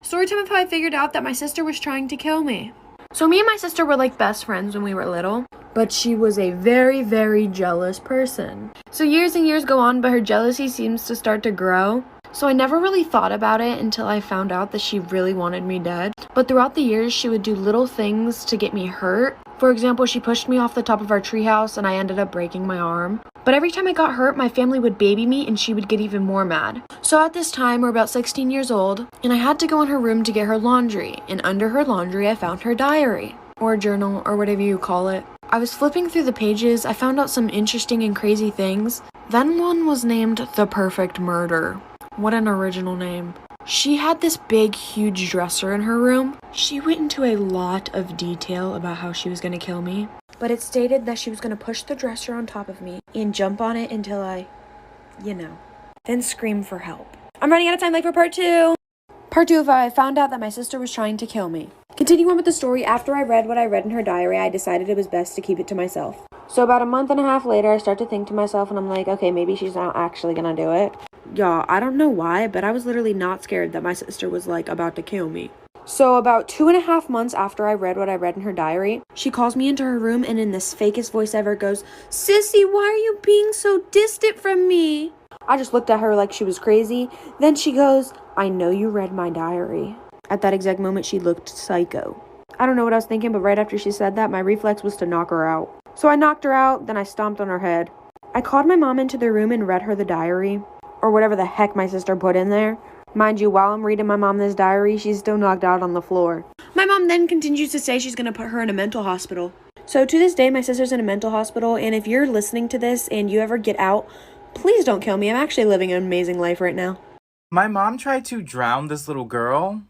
Storytime of how I figured out that my sister was trying to kill me. So me and my sister were like best friends when we were little, but she was a very, very jealous person. So years and years go on, but her jealousy seems to start to grow. So I never really thought about it until I found out that she really wanted me dead. But throughout the years, she would do little things to get me hurt. For example, she pushed me off the top of our treehouse and I ended up breaking my arm. But every time I got hurt, my family would baby me and she would get even more mad. So at this time, we're about 16 years old, and I had to go in her room to get her laundry. And under her laundry, I found her diary, or journal, or whatever you call it. I was flipping through the pages, I found out some interesting and crazy things. Then one was named The Perfect Murder. What an original name. She had this big, huge dresser in her room. She went into a lot of detail about how she was going to kill me. But it stated that she was going to push the dresser on top of me and jump on it until I, then scream for help. I'm running out of time, like for part 2. Part 2 of I found out that my sister was trying to kill me. Continuing on with the story, after I read what I read in her diary, I decided it was best to keep it to myself. So about a month and a half later, I start to think to myself and I'm like, okay, maybe she's not actually going to do it. Y'all, I don't know why, but I was literally not scared that my sister was like about to kill me. So about 2.5 months after I read what I read in her diary, she calls me into her room and in this fakest voice ever goes, "Sissy, why are you being so distant from me?" I just looked at her like she was crazy. Then she goes, "I know you read my diary." At that exact moment, she looked psycho. I don't know what I was thinking, but right after she said that, my reflex was to knock her out. So I knocked her out, then I stomped on her head. I called my mom into the room and read her the diary, or whatever the heck my sister put in there. Mind you, while I'm reading my mom this diary, she's still knocked out on the floor. My mom then continues to say she's going to put her in a mental hospital. So to this day, my sister's in a mental hospital, and if you're listening to this and you ever get out, please don't kill me. I'm actually living an amazing life right now. My mom tried to drown this little girl.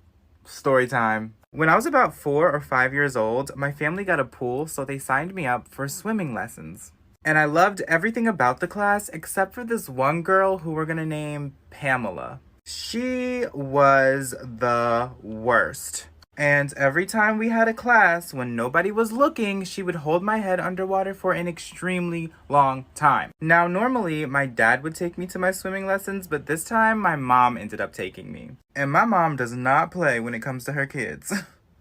Story time. When I was about 4 or 5 years old, my family got a pool, so they signed me up for swimming lessons. And I loved everything about the class except for this one girl who we're gonna name Pamela. She was the worst. And every time we had a class, when nobody was looking, she would hold my head underwater for an extremely long time. Now, normally, my dad would take me to my swimming lessons, but this time, my mom ended up taking me. And my mom does not play when it comes to her kids.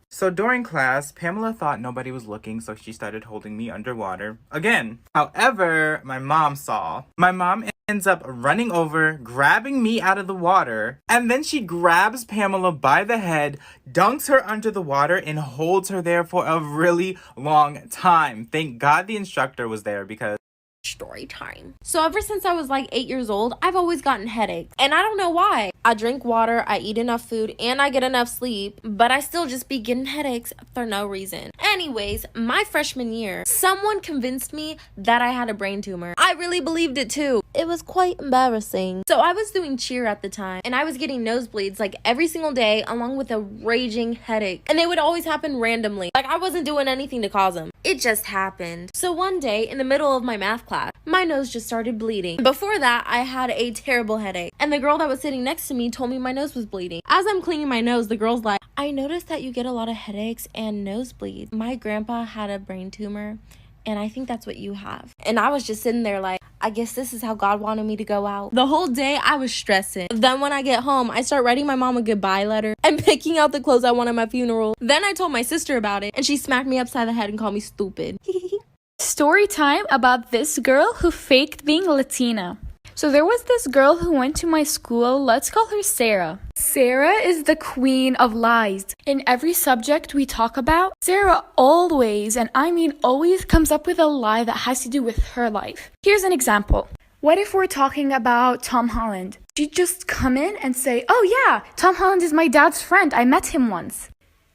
So during class, Pamela thought nobody was looking, so she started holding me underwater again. However, my mom saw. My mom ends up running over, grabbing me out of the water, and then she grabs Pamela by the head, dunks her under the water, and holds her there for a really long time. Thank God the instructor was there because story time. So ever since I was like 8 years old, I've always gotten headaches. And I don't know why. I drink water, I eat enough food, and I get enough sleep, but I still just be getting headaches for no reason. Anyways, my freshman year, someone convinced me that I had a brain tumor. I really believed it too. It was quite embarrassing. So I was doing cheer at the time, and I was getting nosebleeds like every single day along with a raging headache. And they would always happen randomly. Like I wasn't doing anything to cause them. It just happened. So one day in the middle of my math class, my nose just started bleeding. Before that, I had a terrible headache. And the girl that was sitting next to me told me my nose was bleeding. As I'm cleaning my nose, the girl's like, "I noticed that you get a lot of headaches and nosebleeds. My grandpa had a brain tumor, and I think that's what you have." And I was just sitting there like, I guess this is how God wanted me to go out. The whole day, I was stressing. Then when I get home, I start writing my mom a goodbye letter and picking out the clothes I want at my funeral. Then I told my sister about it, and she smacked me upside the head and called me stupid. Story time about this girl who faked being Latina. So there was this girl who went to my school. Let's call her Sarah. Sarah is the queen of lies. In every subject we talk about, Sarah always, and I mean always, comes up with a lie that has to do with her life. Here's an example. What if we're talking about Tom Holland? She'd just come in and say, "Oh yeah, Tom Holland is my dad's friend. I met him once."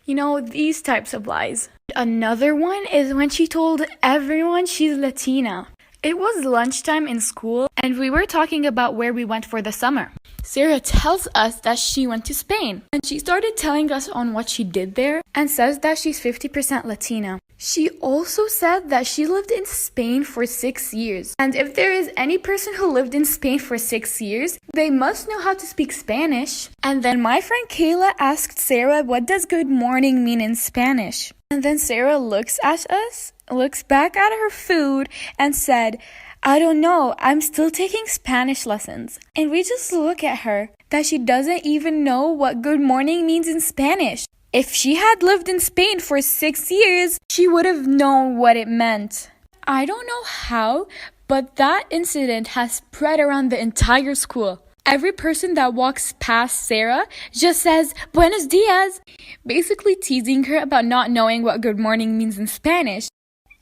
You know, these types of lies. Another one is when she told everyone she's Latina. It was lunchtime in school, and we were talking about where we went for the summer. Sarah tells us that she went to Spain, and she started telling us on what she did there, and says that she's 50% Latina. She also said that she lived in Spain for 6 years, and if there is any person who lived in Spain for 6 years, they must know how to speak Spanish. And then my friend Kayla asked Sarah, "What does good morning mean in Spanish?" And then Sarah looks at us, looks back at her food, and said, "I don't know, I'm still taking Spanish lessons." And we just look at her. that she doesn't even know what good morning means in Spanish. If she had lived in Spain for 6 years, she would have known what it meant. I don't know how, but that incident has spread around the entire school. Every person that walks past Sarah just says, Buenos dias, basically teasing her about not knowing what good morning means in Spanish.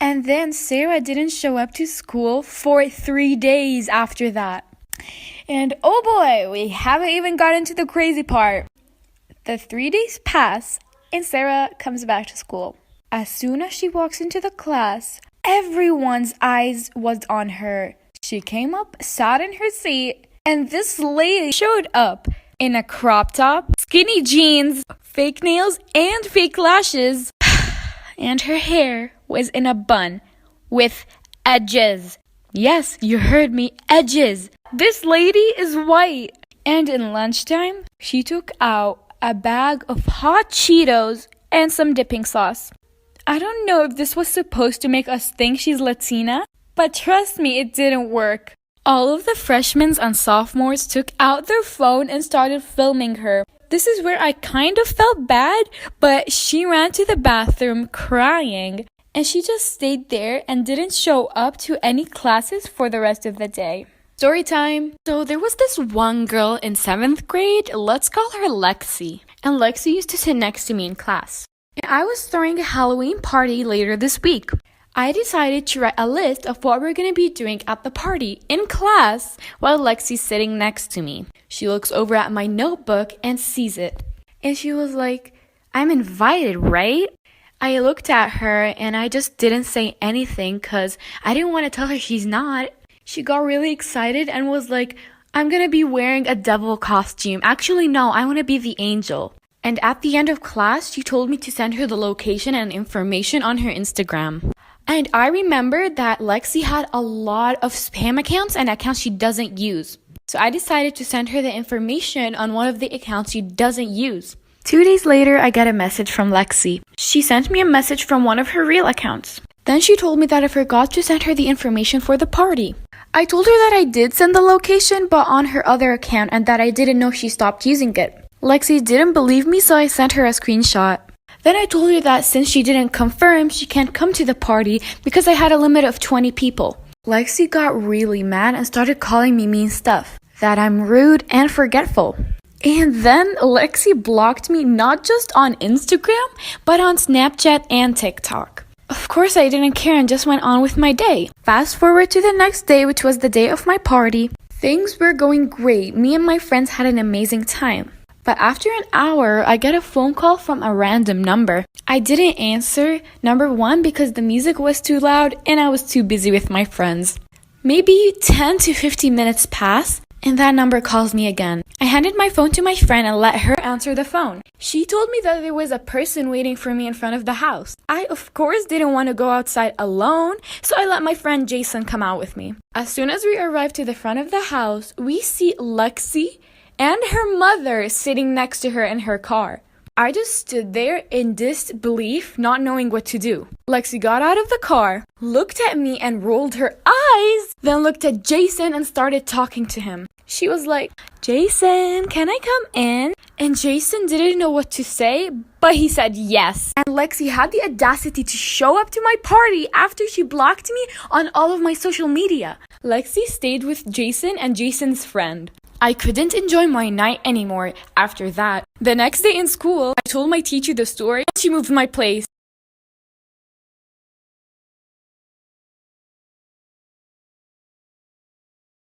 And then Sarah didn't show up to school for 3 days after that. And oh boy, we haven't even gotten to the crazy part. The 3 days pass and Sarah comes back to school. As soon as she walks into the class, everyone's eyes was on her. She came up, sat in her seat, and this lady showed up in a crop top, skinny jeans, fake nails, and fake lashes. And her hair was in a bun with edges. Yes, you heard me, edges. This lady is white. And in lunchtime, she took out a bag of hot Cheetos and some dipping sauce. I don't know if this was supposed to make us think she's Latina, but trust me, it didn't work. All of the freshmen and sophomores took out their phone and started filming her. This is where I kind of felt bad, but she ran to the bathroom crying, and she just stayed there and didn't show up to any classes for the rest of the day. Story time. So there was this one girl in 7th grade, let's call her Lexi. And Lexi used to sit next to me in class. And I was throwing a Halloween party later this week. I decided to write a list of what we're going to be doing at the party in class while Lexi's sitting next to me. She looks over at my notebook and sees it. And she was like, I'm invited, right? I looked at her and I just didn't say anything because I didn't want to tell her she's not. She got really excited and was like, I'm going to be wearing a devil costume. Actually, no, I want to be the angel. And at the end of class, she told me to send her the location and information on her Instagram. And I remembered that Lexi had a lot of spam accounts and accounts she doesn't use. So I decided to send her the information on one of the accounts she doesn't use. 2 days later, I got a message from Lexi. She sent me a message from one of her real accounts. Then she told me that I forgot to send her the information for the party. I told her that I did send the location, but on her other account, and that I didn't know she stopped using it. Lexi didn't believe me, so I sent her a screenshot. Then I told her that since she didn't confirm, she can't come to the party because I had a limit of 20 people. Lexi got really mad and started calling me mean stuff, that I'm rude and forgetful. And then Lexi blocked me not just on Instagram, but on Snapchat and TikTok. Of course, I didn't care and just went on with my day. Fast forward to the next day, which was the day of my party. Things were going great. Me and my friends had an amazing time. But after an hour, I get a phone call from a random number. I didn't answer, number one, because the music was too loud and I was too busy with my friends. Maybe 10 to 15 minutes pass, and that number calls me again. I handed my phone to my friend and let her answer the phone. She told me that there was a person waiting for me in front of the house. I, of course, didn't want to go outside alone, so I let my friend Jason come out with me. As soon as we arrived to the front of the house, we see Lexi and her mother sitting next to her in her car. I just stood there in disbelief, not knowing what to do. Lexi got out of the car, looked at me and rolled her eyes, then looked at Jason and started talking to him. She was like, Jason, can I come in? And Jason didn't know what to say, but he said yes. And Lexi had the audacity to show up to my party after she blocked me on all of my social media. Lexi stayed with Jason and Jason's friend. I couldn't enjoy my night anymore after that. The next day in school, I told my teacher the story and she moved my place.